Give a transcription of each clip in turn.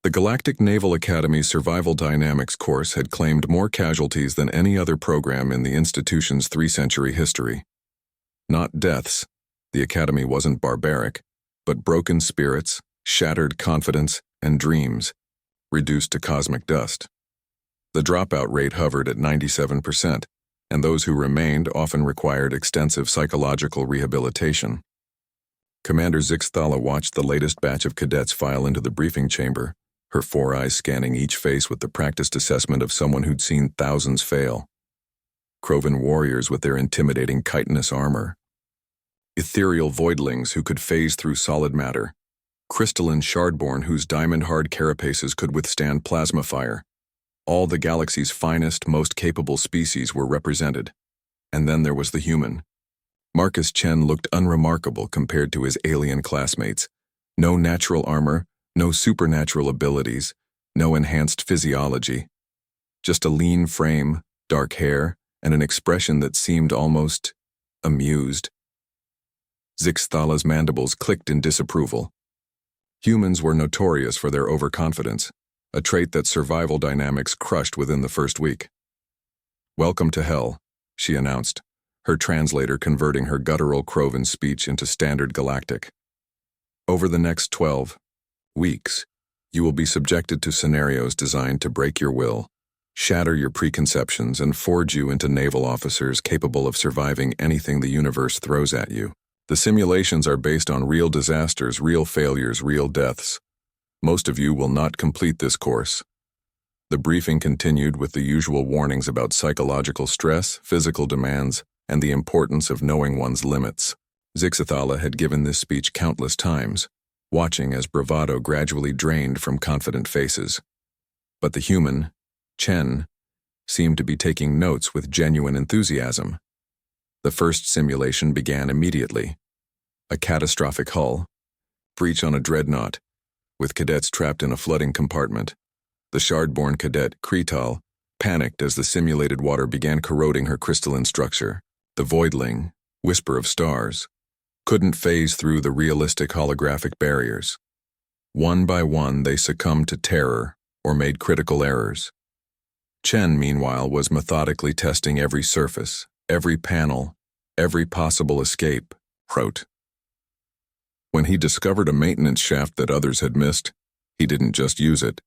The Galactic Naval Academy's Survival Dynamics course had claimed more casualties than any other program in the institution's 3-century history. Not deaths. The Academy wasn't barbaric, but broken spirits, shattered confidence, and dreams, reduced to cosmic dust. The dropout rate hovered at 97%, and those who remained often required extensive psychological rehabilitation. Commander Zixthala watched the latest batch of cadets file into the briefing chamber, her 4 eyes scanning each face with the practiced assessment of someone who'd seen thousands fail. Krovan warriors with their intimidating chitinous armor. Ethereal voidlings who could phase through solid matter. Crystalline shardborn whose diamond-hard carapaces could withstand plasma fire. All the galaxy's finest, most capable species were represented. And then there was the human. Marcus Chen looked unremarkable compared to his alien classmates. No natural armor, no supernatural abilities, no enhanced physiology. Just a lean frame, dark hair, and an expression that seemed almost amused. Zixthala's mandibles clicked in disapproval. Humans were notorious for their overconfidence, a trait that survival dynamics crushed within the first week. "Welcome to hell," she announced, her translator converting her guttural Krovan speech into standard galactic. "Over the next 12 weeks, you will be subjected to scenarios designed to break your will, shatter your preconceptions, and forge you into naval officers capable of surviving anything the universe throws at you. The simulations are based on real disasters, real failures, real deaths. Most of you will not complete this course." The briefing continued with the usual warnings about psychological stress, physical demands, and the importance of knowing one's limits. Zixthala had given this speech countless times, watching as bravado gradually drained from confident faces. But the human, Chen, seemed to be taking notes with genuine enthusiasm. The first simulation began immediately. A catastrophic hull, breach on a dreadnought, with cadets trapped in a flooding compartment. The shardborn cadet, Kretal, panicked as the simulated water began corroding her crystalline structure. The voidling, Whisper of Stars, couldn't phase through the realistic holographic barriers. One by one, they succumbed to terror or made critical errors. Chen, meanwhile, was methodically testing every surface, every panel, every possible escape route. When he discovered a maintenance shaft that others had missed, he didn't just use it.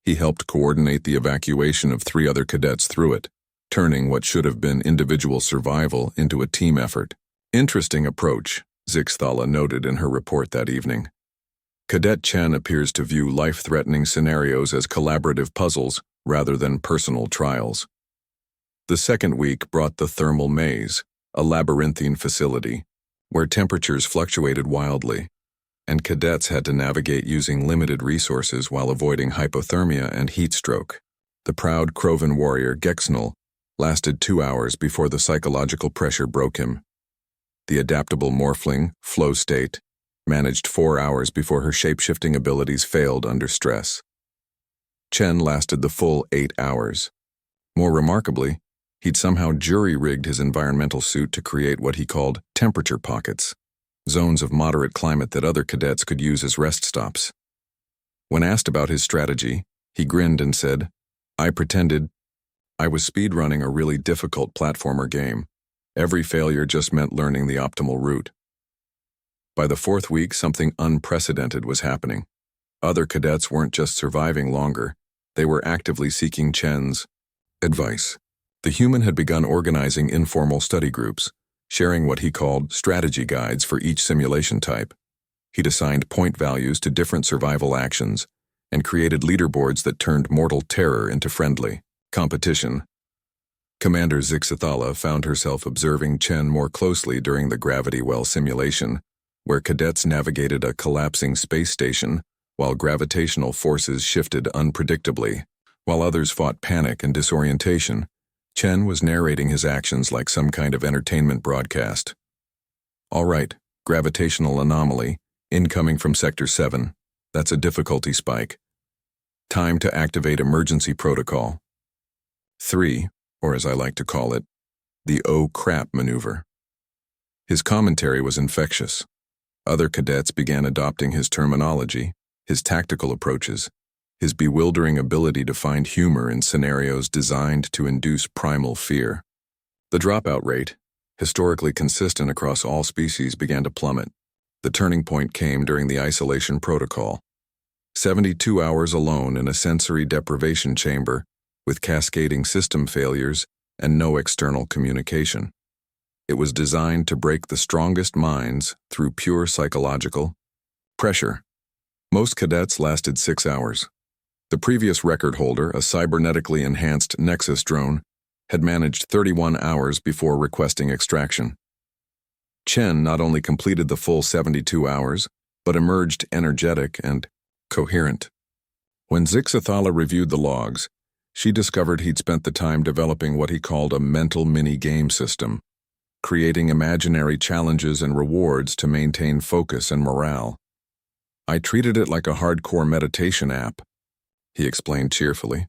He helped coordinate the evacuation of 3 other cadets through it, turning what should have been individual survival into a team effort. "Interesting approach," Zixthala noted in her report that evening. "Cadet Chen appears to view life-threatening scenarios as collaborative puzzles rather than personal trials." The second week brought the thermal maze, a labyrinthine facility, where temperatures fluctuated wildly, and cadets had to navigate using limited resources while avoiding hypothermia and heat stroke. The proud Krovan warrior Gexnal lasted 2 hours before the psychological pressure broke him. The adaptable morphling, Flow State, managed 4 hours before her shape-shifting abilities failed under stress. Chen lasted the full 8 hours. More remarkably, he'd somehow jury-rigged his environmental suit to create what he called temperature pockets, zones of moderate climate that other cadets could use as rest stops. When asked about his strategy, he grinned and said, "I pretended I was speedrunning a really difficult platformer game. Every failure just meant learning the optimal route." By the 4th week, something unprecedented was happening. Other cadets weren't just surviving longer, they were actively seeking Chen's advice. The human had begun organizing informal study groups, sharing what he called strategy guides for each simulation type. He'd assigned point values to different survival actions and created leaderboards that turned mortal terror into friendly competition. Commander Zixthala found herself observing Chen more closely during the gravity well simulation, where cadets navigated a collapsing space station while gravitational forces shifted unpredictably. While others fought panic and disorientation, Chen was narrating his actions like some kind of entertainment broadcast. "All right, gravitational anomaly, incoming from Sector 7. That's a difficulty spike. Time to activate emergency protocol 3, or as I like to call it, the oh crap maneuver." His commentary was infectious. Other cadets began adopting his terminology, his tactical approaches, his bewildering ability to find humor in scenarios designed to induce primal fear. The dropout rate, historically consistent across all species, began to plummet. The turning point came during the isolation protocol. 72 hours alone in a sensory deprivation chamber with cascading system failures and no external communication. It was designed to break the strongest minds through pure psychological pressure. Most cadets lasted 6 hours. The previous record holder, a cybernetically enhanced Nexus drone, had managed 31 hours before requesting extraction. Chen not only completed the full 72 hours, but emerged energetic and coherent. When Zixathala reviewed the logs, she discovered he'd spent the time developing what he called a mental mini-game system, creating imaginary challenges and rewards to maintain focus and morale. "I treated it like a hardcore meditation app," he explained cheerfully.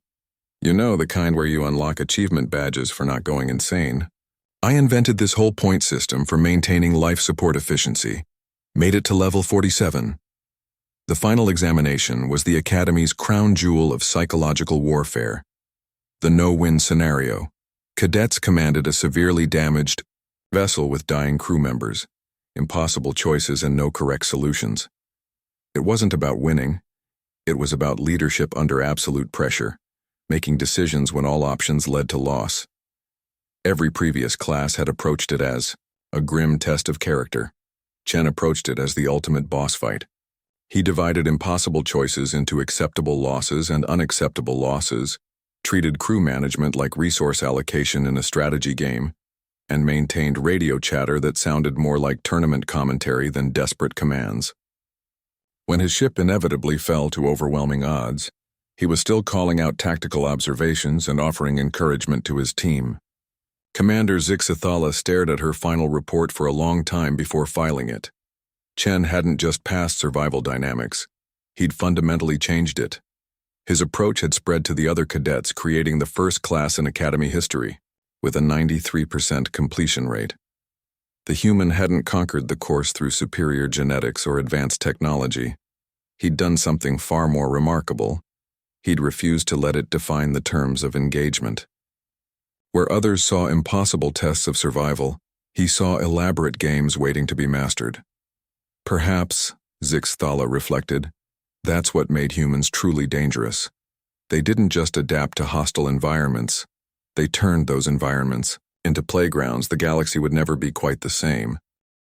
"You know, the kind where you unlock achievement badges for not going insane. I invented this whole point system for maintaining life support efficiency. Made it to level 47. The final examination was the Academy's crown jewel of psychological warfare. The no-win scenario. Cadets commanded a severely damaged vessel with dying crew members, impossible choices and no correct solutions. It wasn't about winning. It was about leadership under absolute pressure, making decisions when all options led to loss. Every previous class had approached it as a grim test of character. Chen approached it as the ultimate boss fight. He divided impossible choices into acceptable losses and unacceptable losses, treated crew management like resource allocation in a strategy game, and maintained radio chatter that sounded more like tournament commentary than desperate commands. When his ship inevitably fell to overwhelming odds, he was still calling out tactical observations and offering encouragement to his team. Commander Zixathala stared at her final report for a long time before filing it. Chen hadn't just passed survival dynamics. He'd fundamentally changed it. His approach had spread to the other cadets, creating the first class in Academy history, with a 93% completion rate. The human hadn't conquered the course through superior genetics or advanced technology. He'd done something far more remarkable. He'd refused to let it define the terms of engagement. Where others saw impossible tests of survival, he saw elaborate games waiting to be mastered. Perhaps, Zixathala reflected, that's what made humans truly dangerous. They didn't just adapt to hostile environments. They turned those environments into playgrounds the galaxy would never be quite the same.